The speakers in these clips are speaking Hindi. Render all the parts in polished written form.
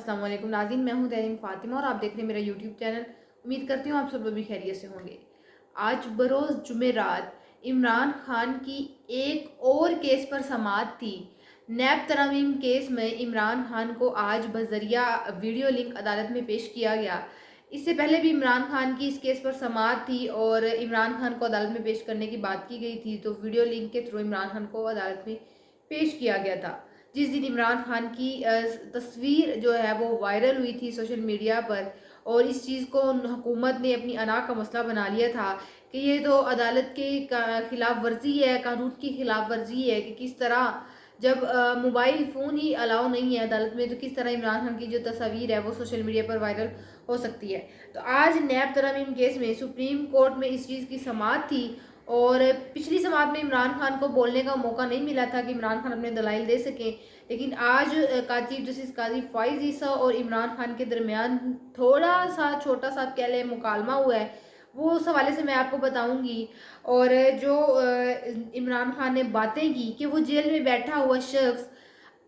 अस्सलाम वालेकुम नाज़रीन, मैं हूं तहरीम फ़ातिमा और आप देख रहे हैं मेरा यूट्यूब चैनल। उम्मीद करती हूँ आप सब लोग भी खैरियत से होंगे। आज बरोज़ जुमेरात इमरान खान की एक और केस पर समाअत थी। नैब तरमीम केस में इमरान खान को आज बजरिया वीडियो लिंक अदालत में पेश किया गया। इससे पहले भी इमरान खान की इस केस पर समाअत थी और इमरान खान को अदालत में पेश करने की बात की गई थी, तो वीडियो लिंक के थ्रू इमरान खान को अदालत में पेश किया गया था। जिस दिन इमरान खान की तस्वीर जो है वो वायरल हुई थी सोशल मीडिया पर, और इस चीज़ को हुकूमत ने अपनी अना का मसला बना लिया था कि ये तो अदालत के खिलाफ वर्जी है, कानून की खिलाफ वर्जी है कि किस तरह जब मोबाइल फ़ोन ही अलाउ नहीं है अदालत में, तो किस तरह इमरान खान की जो तस्वीर है वो सोशल मीडिया पर वायरल हो सकती है। तो आज नैब तरमीम केस में सुप्रीम कोर्ट में इस चीज़ की समाअत थी और पिछली समाअत में इमरान खान को बोलने का मौका नहीं मिला था कि इमरान खान अपने दलाइल दे सकें, लेकिन आज चीफ जस्टिस काजी फ़ाइज़ ईसा और इमरान खान के दरमियान थोड़ा सा छोटा सा कह लें मुकालमा हुआ है, वो उस हवाले से मैं आपको बताऊंगी। और जो इमरान खान ने बातें की कि वो जेल में बैठा हुआ शख्स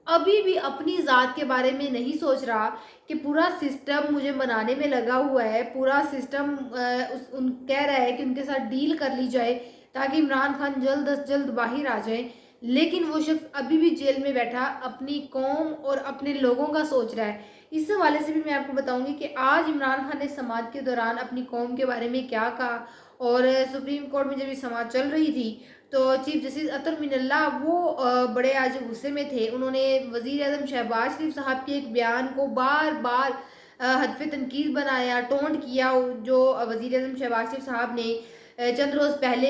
अभी भी अपनी ज़ात के बारे में नहीं सोच रहा कि पूरा सिस्टम मुझे बनाने में लगा हुआ है, पूरा सिस्टम कह रहा है कि उनके साथ डील कर ली जाए ताकि इमरान खान जल्द अज जल्द बाहर आ जाए, लेकिन वो शख्स अभी भी जेल में बैठा अपनी कौम और अपने लोगों का सोच रहा है। इस हवाले से भी मैं आपको बताऊंगी कि आज इमरान खान ने समाअत के दौरान अपनी कौम के बारे में क्या कहा। और सुप्रीम कोर्ट में जब ये समाअत चल रही थी तो चीफ जस्टिस अतर मिनल्ला वो बड़े आज गुस्से में थे। उन्होंने वज़ीर आज़म शहबाज शरीफ साहब के एक बयान को बार बार हदफ तनकीद बनाया, टोंट किया। जो वज़ीर आज़म शहबाज शरीफ साहब ने चंद रोज़ पहले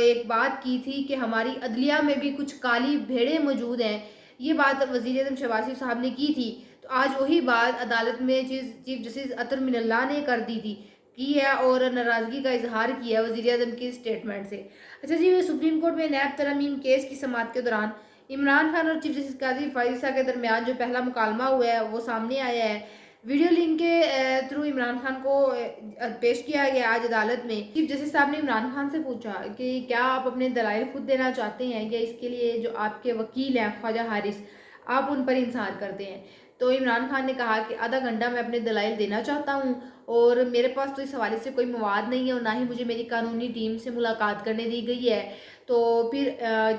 एक बात की थी कि हमारी अदलिया में भी कुछ काली भेड़ें मौजूद हैं, ये बात वज़ीर आज़म शहबाज शरीफ साहब ने की थी। तो आज वही बात अदालत में चीफ जस्टिस अतर मिनल्ला ने कर दी थी, की है और नाराज़गी का इजहार किया वज़ीर आज़म के स्टेटमेंट से। अच्छा जी, सुप्रीम कोर्ट में नैब तरमीम केस की समाअत के दौरान इमरान खान और चीफ जस्टिस काजी फ़ाइज़ के दरमियान जो पहला मुकालमा हुआ है वो सामने आया है। वीडियो लिंक के थ्रू इमरान खान को पेश किया गया आज अदालत में। चीफ जस्टिस साहब ने इमरान खान से पूछा कि क्या आप अपने दलाइल खुद देना चाहते हैं या इसके लिए जो आपके वकील हैं ख्वाजा हारिस, आप उन पर इंसार करते हैं। तो इमरान खान ने कहा कि आधा घंटा मैं अपने दलाइल देना चाहता हूँ और मेरे पास तो इस हवाले से कोई मवाद नहीं है और ना ही मुझे मेरी कानूनी टीम से मुलाकात करने दी गई है। तो फिर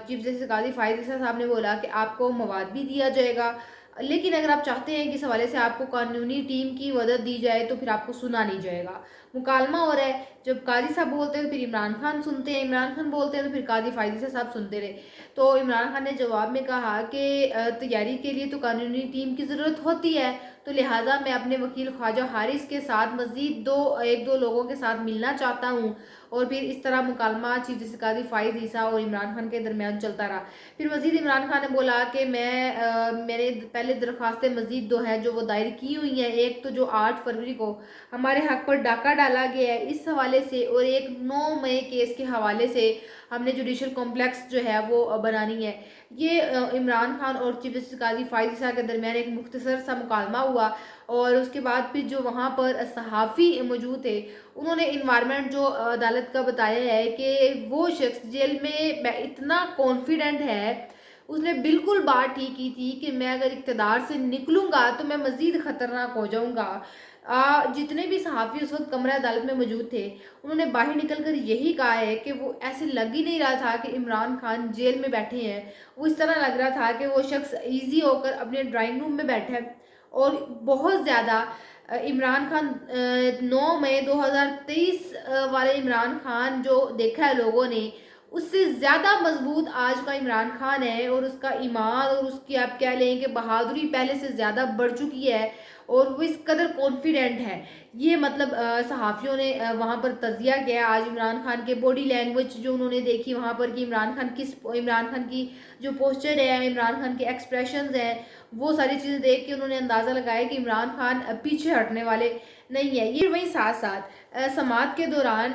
चीफ जस्टिस काजी फ़ाइज़ ईसा साहब ने बोला कि आपको मवाद भी दिया जाएगा, लेकिन अगर आप चाहते हैं कि इस हवाले से आपको कानूनी टीम की मदद दी जाए तो फिर आपको सुना नहीं जाएगा। मुकालमा हो रहा है, जब काजी साहब बोलते हैं तो फिर इमरान खान सुनते हैं, इमरान खान बोलते हैं तो फिर काजी फ़ाइज़ ईसा साहब सुनते रहे। तो इमरान खान ने जवाब में कहा कि तैयारी के लिए तो कानूनी टीम की ज़रूरत होती है, तो लिहाजा मैं अपने वकील ख्वाजा हारिस के साथ मज़ीद एक दो लोगों के साथ मिलना चाहता हूँ। और फिर इस तरह मुकालमा चीफ जस्टिस काजी फ़ाइज़ ईसा और इमरान खान के दरमियान चलता रहा। फिर मज़ीद इमरान खान ने बोला कि मैंने पहले दरख्वास्तें मज़ीद दो हैं जो वो दायर की हुई हैं। एक तो जो 8 फरवरी को हमारे हक़ पर डाका डाला गया है इस हवाले से, और एक 9 मई केस के हवाले से हमने जुडिशल कॉम्प्लेक्स जो है वो बनानी है। ये इमरान खान और चीफ जस्टिस काजी फ़ाइज़ ईसा के दरमियान एक मुख्तसर सा मुकालमा हुआ। और उसके बाद फिर जो वहाँ पर सहाफ़ी मौजूद थे, उन्होंने इन्वायरमेंट जो अदालत का बताया है कि वो शख्स जेल में इतना कॉन्फिडेंट है, उसने बिल्कुल बात ठीक की थी कि मैं अगर इक़्तिदार से निकलूँगा तो मैं मज़ीद ख़तरनाक हो जाऊँगा। जितने भी सहाफ़ी उस वक़्त कमरा अदालत में मौजूद थे, उन्होंने बाहर निकल कर यही कहा है कि वो ऐसे लग ही नहीं रहा था कि इमरान खान जेल में बैठे हैं। वो इस तरह लग रहा था कि वो शख्स ईज़ी होकर अपने ड्राइंग रूम में बैठा है। और बहुत ज़्यादा इमरान खान 9 मई 2023 वाले इमरान खान जो देखा है लोगों ने, उससे ज़्यादा मजबूत आज का इमरान खान है और उसका ईमान और उसकी आप कह लें कि बहादुरी पहले से ज़्यादा बढ़ चुकी है और वो इस कदर कॉन्फिडेंट है। ये मतलब सहाफ़ियों ने वहाँ पर तज़िया किया आज इमरान खान के बॉडी लैंग्वेज जो उन्होंने देखी वहाँ पर कि इमरान खान की जो पोस्चर है, इमरान खान के एक्सप्रेशंस हैं, वो सारी चीज़ें देख के उन्होंने अंदाज़ा लगाया कि इमरान खान पीछे हटने वाले नहीं है। ये वहीं साथ साथ समाअत के दौरान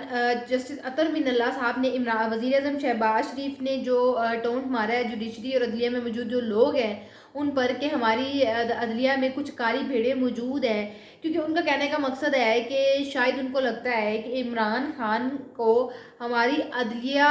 जस्टिस अतर मिनल्ला साहब ने वज़ीर आज़म शहबाज शरीफ ने जो टोंट मारा है जुडिशरी और अदलिया में मौजूद जो लोग हैं उन पर कि हमारी अदलिया में कुछ काली भेड़ें मौजूद हैं, क्योंकि उनका कहने का मकसद है कि शायद उनको लगता है कि इमरान खान को हमारी अदलिया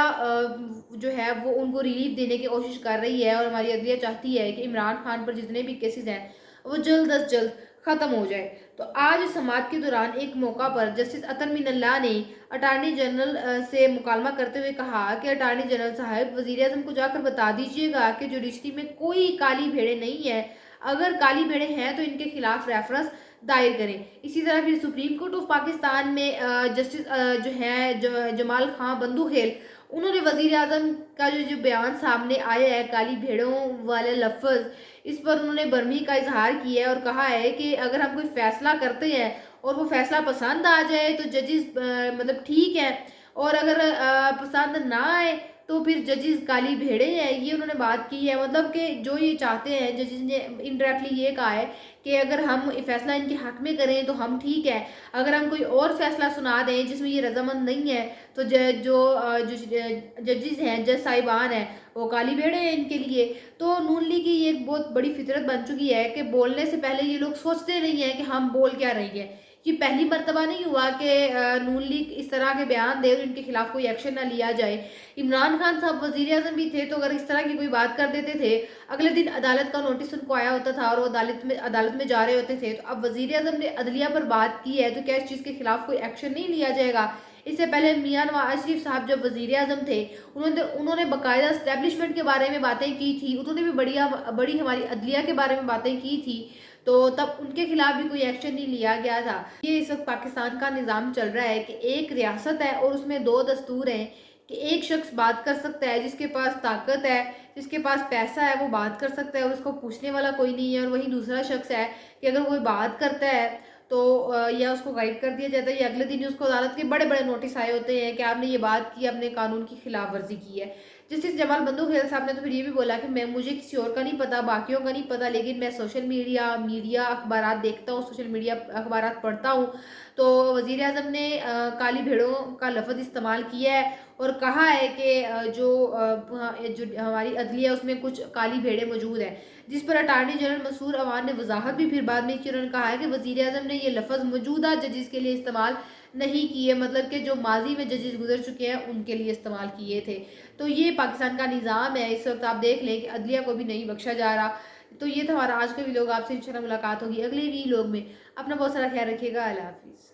जो है वो उनको रिलीफ देने की कोशिश कर रही है और हमारी अदलिया चाहती है कि इमरान खान पर जितने भी केसेस हैं वो जल्द अज जल्द ख़त्म हो जाए। तो आज समाअत के दौरान एक मौका पर जस्टिस अतर मिनल्ला ने अटार्नी जनरल से मुकालमा करते हुए कहा कि अटार्नी जनरल साहब वज़ीर-ए-आज़म को जाकर बता दीजिएगा कि जुडिशरी में कोई काली भेड़ें नहीं है। अगर काली भेड़ें हैं तो इनके खिलाफ रेफरेंस दायर करें। इसी तरह फिर सुप्रीम कोर्ट ऑफ पाकिस्तान में जस्टिस जो है जमाल खां बंदूखेल, उन्होंने वज़ीर-ए-आज़म का जो बयान सामने आया है काली भेड़ों वाला लफ्ज़, इस पर उन्होंने बरहमी का इजहार किया है और कहा है कि अगर हम कोई फैसला करते हैं और वो फैसला पसंद आ जाए तो जजेस मतलब ठीक है, और अगर पसंद ना आए तो फिर जजेस काली भेड़े हैं। ये उन्होंने बात की है, मतलब कि जो ये चाहते हैं जजेस ने इनडायरेक्टली ये कहा है कि अगर हम फैसला इनके हक में करें तो हम ठीक है, अगर हम कोई और फैसला सुना दें जिसमें ये रजामंद नहीं है तो जजेस हैं, जज साहिबान हैं, वो काली भेड़े हैं इनके लिए। तो नून लीग की ये एक बहुत बड़ी फितरत बन चुकी है कि बोलने से पहले ये लोग सोचते नहीं हैं कि हम बोल क्या रही हैं। ये पहली मर्तबा नहीं हुआ कि नून लीग इस तरह के बयान दे और इनके खिलाफ कोई एक्शन ना लिया जाए। इमरान खान साहब वज़ीर-ए-आज़म भी थे तो अगर इस तरह की कोई बात कर देते थे, अगले दिन अदालत का नोटिस उनको आया होता था और वो अदालत में जा रहे होते थे। तो अब वज़ीर-ए-आज़म ने अदलिया पर बात की है तो क्या इस चीज़ के खिलाफ कोई एक्शन नहीं लिया जाएगा? इससे पहले मियां नवाज शरीफ साहब जब वज़ीर-ए-आज़म थे, उन्होंने बाकायदा एस्टेब्लिशमेंट के बारे में बातें की थी, उन्होंने भी बड़ी हमारी अदलिया के बारे में बातें की थी, तो तब उनके खिलाफ भी कोई एक्शन नहीं लिया गया था। ये इस वक्त पाकिस्तान का निज़ाम चल रहा है कि एक रियासत है और उसमें दो दस्तूर हैं कि एक शख्स बात कर सकता है जिसके पास ताकत है, जिसके पास पैसा है, वो बात कर सकता है और उसको पूछने वाला कोई नहीं है, और वहीं दूसरा शख्स है कि अगर कोई बात करता है तो या उसको गाइड कर दिया जाता है या अगले दिन ही उसको अदालत के बड़े बड़े नोटिस आए होते हैं कि आपने ये बात की, आपने कानून की खिलाफ वर्जी की है। जस्टिस जमाल बंदूखेल साहब ने तो फिर ये भी बोला कि मुझे किसी और का नहीं पता, बाकियों का नहीं पता, लेकिन मैं सोशल मीडिया अखबारात देखता हूँ, सोशल मीडिया अखबारात पढ़ता हूँ, तो वज़ीर-ए-आज़म ने काली भेड़ों का लफ्ज़ इस्तेमाल किया है और कहा है कि जो हमारी अदलिया है उसमें कुछ काली भेड़ें मौजूद हैं, जिस पर अटार्नी जनरल मसूर अवान ने वजाहत भी फिर बाद में की। उन्होंने कहा है कि वज़ीर-ए-आज़म ने ये लफ्ज़ मौजूदा जजेस के लिए इस्तेमाल नहीं किए, मतलब कि जो माजी में जजेस गुजर चुके हैं उनके लिए इस्तेमाल किए थे। तो ये पाकिस्तान का निज़ाम है, इस वक्त आप देख लें कि अदलिया को भी नहीं बख्शा जा रहा। तो ये था हमारा आज का वीलॉग। आपसे इंशाल्लाह मुलाकात होगी अगले वीलॉग में। अपना बहुत सारा ख्याल रखिएगा। अल्लाह हाफिज़।